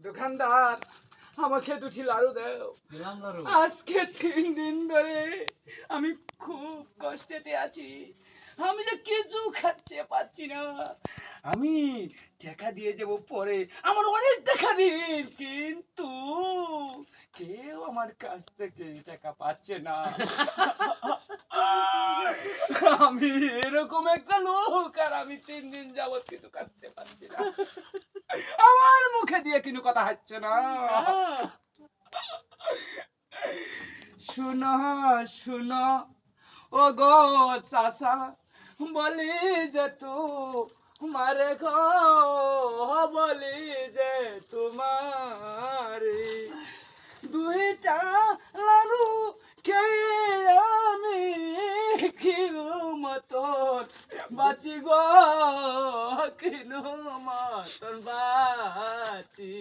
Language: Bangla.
দোকানদার আমাকে দুটি লাড়ু দাও। আজকে 3 দিন ধরে আমি খুব কষ্টেতে আছি, আমি যে কিছু খাচ্ছে পাচ্ছি না। আমি টাকা দিয়ে যাব পরে, আমার অনেক টাকা ঋণ, কিন্তু কেউ আমার কাছ থেকে টাকা পাচ্ছে না। আমি এরকম একটা লোক, আর আমি 3 দিন যাবত কিছু খাচ্ছে পাচ্ছি না। আমার মুখে দিয়ে কোনো কথা হচ্ছে না। শুনো শুনো ও গো চাচা, বলি যে তোমারে গো, বলি যে তোমারে, দুইটা লাড়ু খেয়ে আমি কি মতন বাঁচি গো, কিনো মতন বাঁচি।